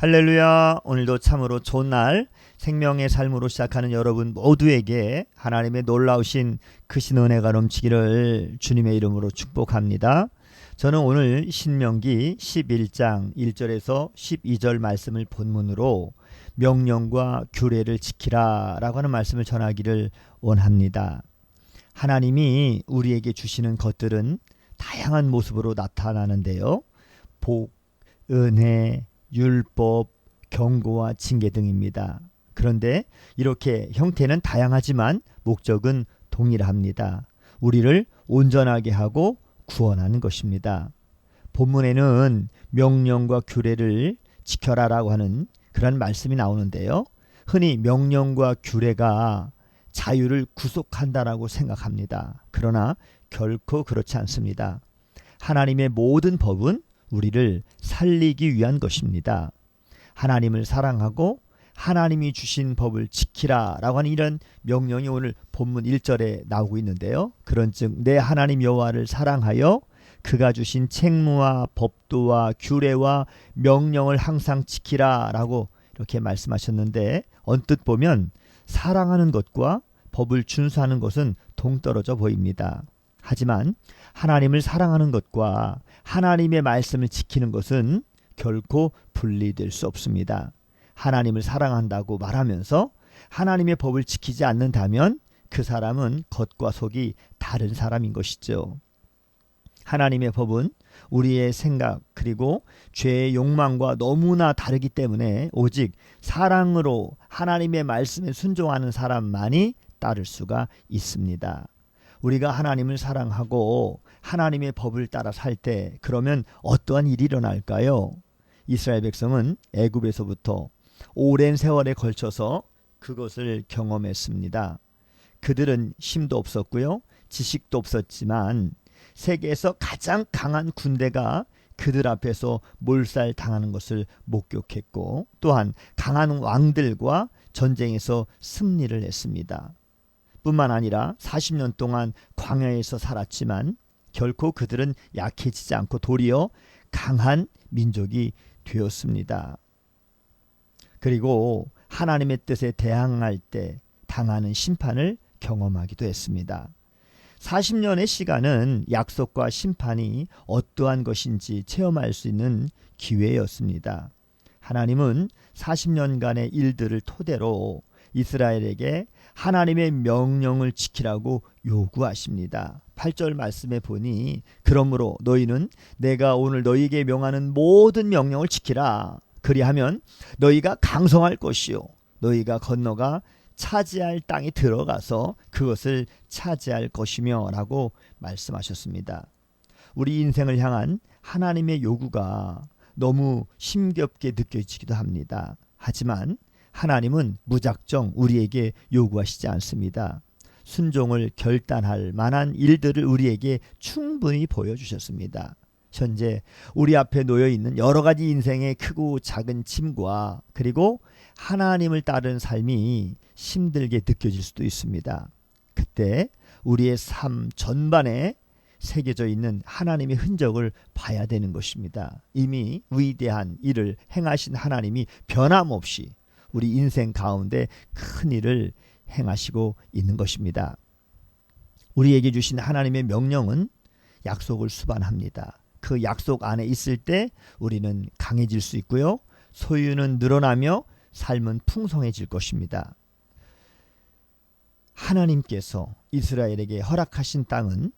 할렐루야. 오늘도 참으로 좋은 날, 생명의 삶으로 시작하는 여러분 모두에게 하나님의 놀라우신 크신 은혜가 넘치기를 주님의 이름으로 축복합니다. 저는 오늘 신명기 11장 1절에서 12절 말씀을 본문으로 명령과 규례를 지키라 라고 하는 말씀을 전하기를 원합니다. 하나님이 우리에게 주시는 것들은 다양한 모습으로 나타나는데요. 복, 은혜, 율법, 경고와 징계 등입니다. 그런데 이렇게 형태는 다양하지만 목적은 동일합니다. 우리를 온전하게 하고 구원하는 것입니다. 본문에는 명령과 규례를 지켜라라고 하는 그런 말씀이 나오는데요. 흔히 명령과 규례가 자유를 구속한다라고 생각합니다. 그러나 결코 그렇지 않습니다. 하나님의 모든 법은 우리를 살리기 위한 것입니다. 하나님을 사랑하고 하나님이 주신 법을 지키라 라고 하는 이런 명령이 오늘 본문 1절에 나오고 있는데요. 그런즉 내 하나님 여호와를 사랑하여 그가 주신 책무와 법도와 규례와 명령을 항상 지키라 라고 이렇게 말씀하셨는데, 언뜻 보면 사랑하는 것과 법을 준수하는 것은 동떨어져 보입니다. 하지만 하나님을 사랑하는 것과 하나님의 말씀을 지키는 것은 결코 분리될 수 없습니다. 하나님을 사랑한다고 말하면서 하나님의 법을 지키지 않는다면 그 사람은 겉과 속이 다른 사람인 것이죠. 하나님의 법은 우리의 생각 그리고 죄의 욕망과 너무나 다르기 때문에 오직 사랑으로 하나님의 말씀에 순종하는 사람만이 따를 수가 있습니다. 우리가 하나님을 사랑하고 하나님의 법을 따라 살 때 그러면 어떠한 일이 일어날까요? 이스라엘 백성은 애굽에서부터 오랜 세월에 걸쳐서 그것을 경험했습니다. 그들은 힘도 없었고요, 지식도 없었지만 세계에서 가장 강한 군대가 그들 앞에서 몰살당하는 것을 목격했고, 또한 강한 왕들과 전쟁에서 승리를 했습니다. 뿐만 아니라 40년 동안 광야에서 살았지만 결코 그들은 약해지지 않고 도리어 강한 민족이 되었습니다. 그리고 하나님의 뜻에 대항할 때 당하는 심판을 경험하기도 했습니다. 40년의 시간은 약속과 심판이 어떠한 것인지 체험할 수 있는 기회였습니다. 하나님은 40년간의 일들을 토대로 이스라엘에게 하나님의 명령을 지키라고 요구하십니다. 8절 말씀에 보니 그러므로 너희는 내가 오늘 너희에게 명하는 모든 명령을 지키라. 그리하면 너희가 강성할 것이요 너희가 건너가 차지할 땅에 들어가서 그것을 차지할 것이며 라고 말씀하셨습니다. 우리 인생을 향한 하나님의 요구가 너무 힘겹게 느껴지기도 합니다. 하지만 하나님은 무작정 우리에게 요구하시지 않습니다. 순종을 결단할 만한 일들을 우리에게 충분히 보여주셨습니다. 현재 우리 앞에 놓여있는 여러 가지 인생의 크고 작은 짐과 그리고 하나님을 따르는 삶이 힘들게 느껴질 수도 있습니다. 그때 우리의 삶 전반에 새겨져 있는 하나님의 흔적을 봐야 되는 것입니다. 이미 위대한 일을 행하신 하나님이 변함없이 우리 인생 가운데 큰 일을 행하시고 있는 것입니다. 우리에게 주신 하나님의 명령은 약속을 수반합니다. 그 약속 안에 있을 때 우리는 강해질 수 있고요, 소유는 늘어나며 삶은 풍성해질 것입니다. 하나님께서 이스라엘에게 허락하신 땅은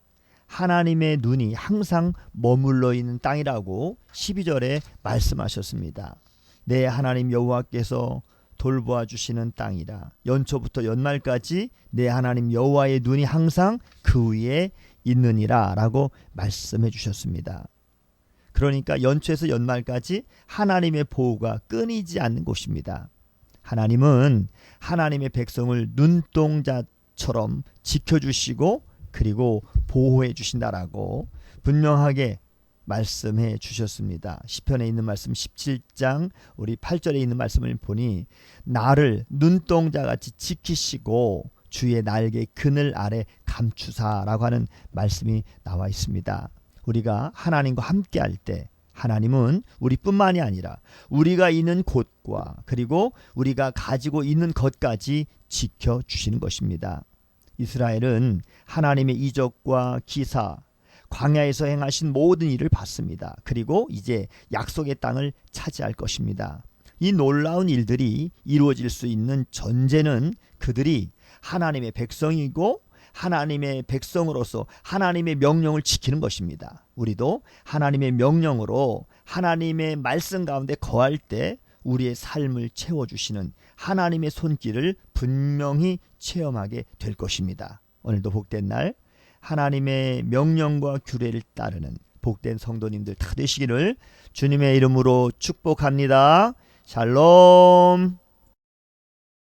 하나님의 눈이 항상 머물러 있는 땅이라고 12절에 말씀하셨습니다. 내 하나님 여호와께서 돌보아 주시는 땅이라. 연초부터 연말까지 내 하나님 여호와의 눈이 항상 그 위에 있느니라 라고 말씀해 주셨습니다. 그러니까 연초에서 연말까지 하나님의 보호가 끊이지 않는 곳입니다. 하나님은 하나님의 백성을 눈동자처럼 지켜주시고 그리고 보호해 주신다라고 분명하게 말씀해 주셨습니다. 시편에 있는 말씀 17장 우리 8절에 있는 말씀을 보니 나를 눈동자같이 지키시고 주의 날개 그늘 아래 감추사라고 하는 말씀이 나와 있습니다. 우리가 하나님과 함께 할 때 하나님은 우리뿐만이 아니라 우리가 있는 곳과 그리고 우리가 가지고 있는 것까지 지켜주시는 것입니다. 이스라엘은 하나님의 이적과 기사, 광야에서 행하신 모든 일을 봤습니다. 그리고 이제 약속의 땅을 차지할 것입니다. 이 놀라운 일들이 이루어질 수 있는 전제는 그들이 하나님의 백성이고 하나님의 백성으로서 하나님의 명령을 지키는 것입니다. 우리도 하나님의 명령으로 하나님의 말씀 가운데 거할 때 우리의 삶을 채워주시는 하나님의 손길을 분명히 체험하게 될 것입니다. 오늘도 복된 날, 하나님의 명령과 규례를 따르는 복된 성도님들 다 되시기를 주님의 이름으로 축복합니다. 샬롬.